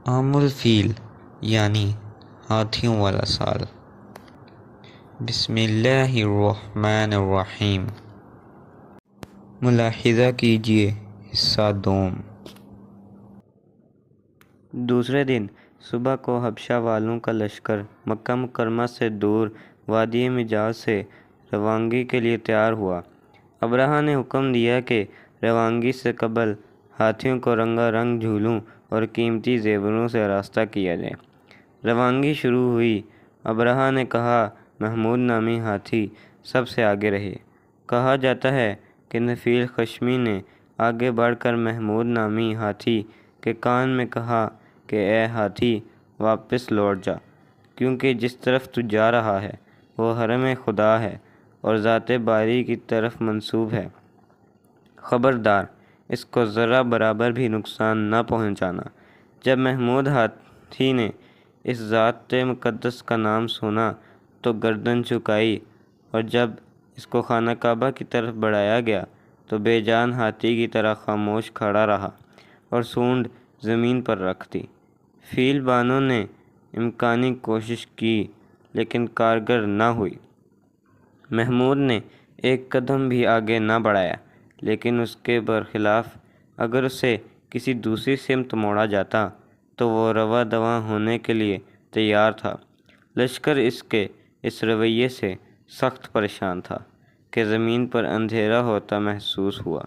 عام الفیل یعنی ہاتھیوں والا سال۔ بسم اللہ الرحمن الرحیم۔ ملاحظہ کیجیے حصہ دوم۔ دوسرے دن صبح کو حبشہ والوں کا لشکر مکہ مکرمہ سے دور وادی مجاز سے روانگی کے لیے تیار ہوا۔ ابرہہ نے حکم دیا کہ روانگی سے قبل ہاتھیوں کو رنگا رنگ جھولوں اور قیمتی زیوروں سے آراستہ کیا جائے۔ روانگی شروع ہوئی۔ ابرہہ نے کہا محمود نامی ہاتھی سب سے آگے رہے۔ کہا جاتا ہے کہ نفیل خشمی نے آگے بڑھ کر محمود نامی ہاتھی کے کان میں کہا کہ اے ہاتھی واپس لوٹ جا، کیونکہ جس طرف تو جا رہا ہے وہ حرم خدا ہے اور ذات باری کی طرف منسوب ہے۔ خبردار اس کو ذرہ برابر بھی نقصان نہ پہنچانا۔ جب محمود ہاتھی نے اس ذات مقدس کا نام سنا تو گردن جھکائی، اور جب اس کو خانہ کعبہ کی طرف بڑھایا گیا تو بے جان ہاتھی کی طرح خاموش کھڑا رہا اور سونڈ زمین پر رکھ دی۔ فیل بانوں نے امکانی کوشش کی لیکن کارگر نہ ہوئی۔ محمود نے ایک قدم بھی آگے نہ بڑھایا، لیکن اس کے برخلاف اگر اسے کسی دوسری سمت موڑا جاتا تو وہ رواں دواں ہونے کے لیے تیار تھا۔ لشکر اس کے اس رویے سے سخت پریشان تھا کہ زمین پر اندھیرا ہوتا محسوس ہوا،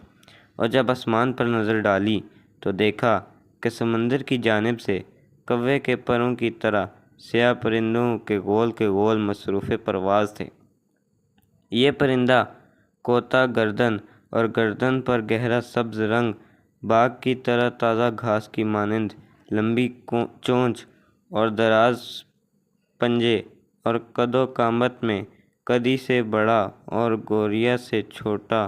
اور جب آسمان پر نظر ڈالی تو دیکھا کہ سمندر کی جانب سے کوے کے پروں کی طرح سیاہ پرندوں کے گول مصروف پرواز تھے۔ یہ پرندہ کوتا گردن اور گردن پر گہرا سبز رنگ، باغ کی طرح تازہ گھاس کی مانند لمبی چونچ اور دراز پنجے، اور قد و قامت میں کدی سے بڑا اور گوریا سے چھوٹا،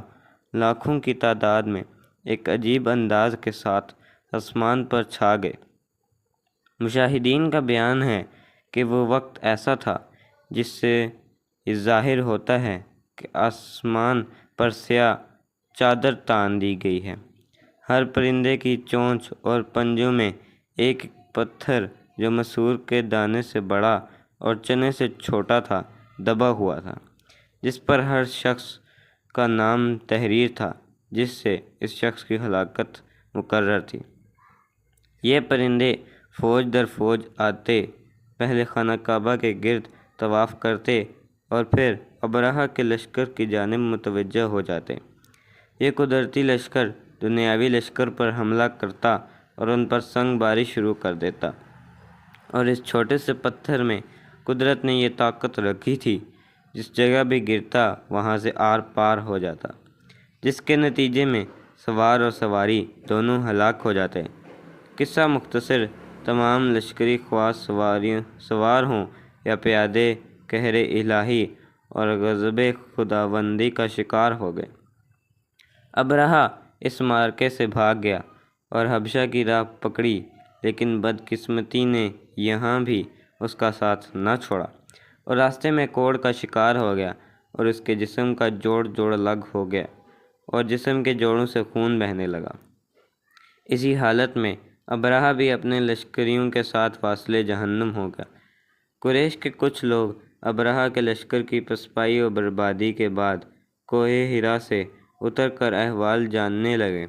لاکھوں کی تعداد میں ایک عجیب انداز کے ساتھ آسمان پر چھا گئے۔ مشاہدین کا بیان ہے کہ وہ وقت ایسا تھا جس سے یہ ظاہر ہوتا ہے کہ آسمان پر سیاہ چادر تان دی گئی ہے۔ ہر پرندے کی چونچ اور پنجوں میں ایک پتھر جو مسور کے دانے سے بڑا اور چنے سے چھوٹا تھا دبا ہوا تھا، جس پر ہر شخص کا نام تحریر تھا، جس سے اس شخص کی ہلاکت مقرر تھی۔ یہ پرندے فوج در فوج آتے، پہلے خانہ کعبہ کے گرد طواف کرتے اور پھر ابرہہ کے لشکر کی جانب متوجہ ہو جاتے۔ یہ قدرتی لشکر دنیاوی لشکر پر حملہ کرتا اور ان پر سنگ باری شروع کر دیتا، اور اس چھوٹے سے پتھر میں قدرت نے یہ طاقت رکھی تھی، جس جگہ بھی گرتا وہاں سے آر پار ہو جاتا، جس کے نتیجے میں سوار اور سواری دونوں ہلاک ہو جاتے۔ قصہ مختصر، تمام لشکری خواص سوار ہوں یا پیادے، قہر الہی اور غضب خداوندی کا شکار ہو گئے۔ ابرہہ اس معرکے سے بھاگ گیا اور حبشہ کی راہ پکڑی، لیکن بدقسمتی نے یہاں بھی اس کا ساتھ نہ چھوڑا اور راستے میں کوڑ کا شکار ہو گیا، اور اس کے جسم کا جوڑ الگ ہو گیا اور جسم کے جوڑوں سے خون بہنے لگا۔ اسی حالت میں ابرہہ بھی اپنے لشکریوں کے ساتھ واصل جہنم ہو گیا۔ قریش کے کچھ لوگ ابرہہ کے لشکر کی پسپائی و بربادی کے بعد کوہ ہرا سے اتر کر احوال جاننے لگے۔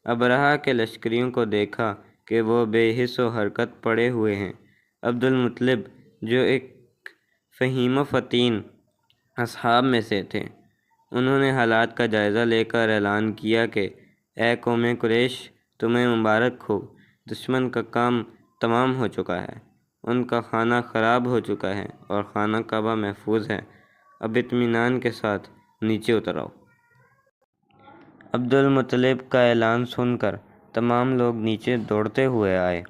ابرہہ کے لشکریوں کو دیکھا کہ وہ بے حس و حرکت پڑے ہوئے ہیں۔ عبد المطلب جو ایک فہیم و فطین اصحاب میں سے تھے، انہوں نے حالات کا جائزہ لے کر اعلان کیا کہ اے قوم قریش، تمہیں مبارک ہو، دشمن کا کام تمام ہو چکا ہے، ان کا خانہ خراب ہو چکا ہے اور خانہ کعبہ محفوظ ہے، اب اطمینان کے ساتھ نیچے اتر آؤ۔ عبد المطلب کا اعلان سن کر تمام لوگ نیچے دوڑتے ہوئے آئے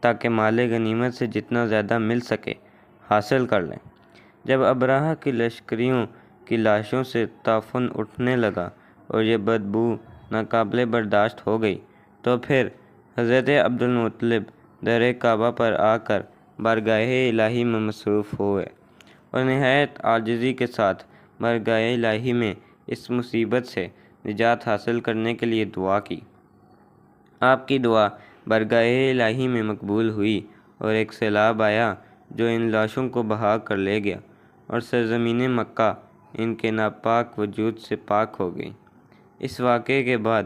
تاکہ مال غنیمت سے جتنا زیادہ مل سکے حاصل کر لیں۔ جب ابرہہ کی لشکریوں کی لاشوں سے تعفن اٹھنے لگا اور یہ بدبو ناقابل برداشت ہو گئی تو پھر حضرت عبد المطلب در کعبہ پر آ کر بارگاہ الہی میں مصروف ہوئے اور نہایت عاجزی کے ساتھ بارگاہ الہی میں اس مصیبت سے نجات حاصل کرنے کے لیے دعا کی۔ آپ کی دعا بارگاہ الہی میں مقبول ہوئی اور ایک سیلاب آیا جو ان لاشوں کو بہا کر لے گیا اور سرزمین مکہ ان کے ناپاک وجود سے پاک ہو گئی۔ اس واقعے کے بعد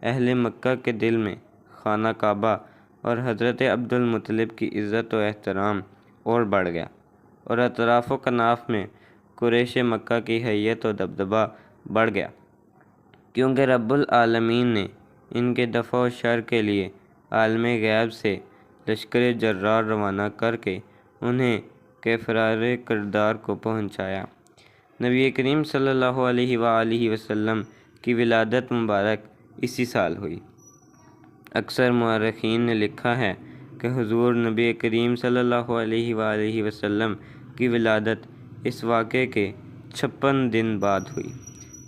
اہل مکہ کے دل میں خانہ کعبہ اور حضرت عبد المطلب کی عزت و احترام اور بڑھ گیا، اور اطراف و کناف میں قریش مکہ کی حیت و دبدبہ بڑھ گیا، کیونکہ رب العالمین نے ان کے دفع و شر کے لیے عالم غیب سے لشکر جرار روانہ کر کے انہیں کفرار کردار کو پہنچایا۔ نبی کریم صلی اللہ علیہ وآلہ وسلم کی ولادت مبارک اسی سال ہوئی۔ اکثر مورخین نے لکھا ہے کہ حضور نبی کریم صلی اللہ علیہ وآلہ وسلم کی ولادت اس واقعے کے 56 دن بعد ہوئی۔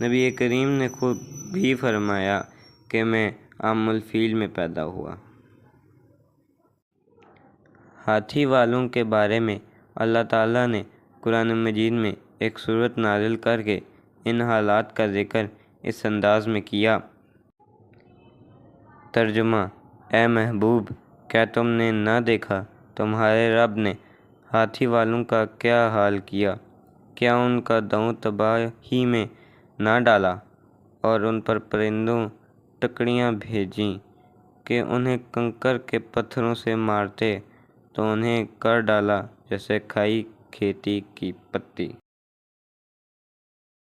نبی کریم نے خود بھی فرمایا کہ میں عام الفیل میں پیدا ہوا۔ ہاتھی والوں کے بارے میں اللہ تعالیٰ نے قرآن مجید میں ایک سورت نازل کر کے ان حالات کا ذکر اس انداز میں کیا۔ ترجمہ: اے محبوب، کیا تم نے نہ دیکھا تمہارے رب نے ہاتھی والوں کا کیا حال کیا؟ کیا ان کا داؤں تباہی میں نہ ڈالا اور ان پر پرندوں ٹکڑیاں بھیجیں کہ انہیں کنکر کے پتھروں سے مارتے تو انہیں کر ڈالا جیسے کھائی کھیتی کی پتی۔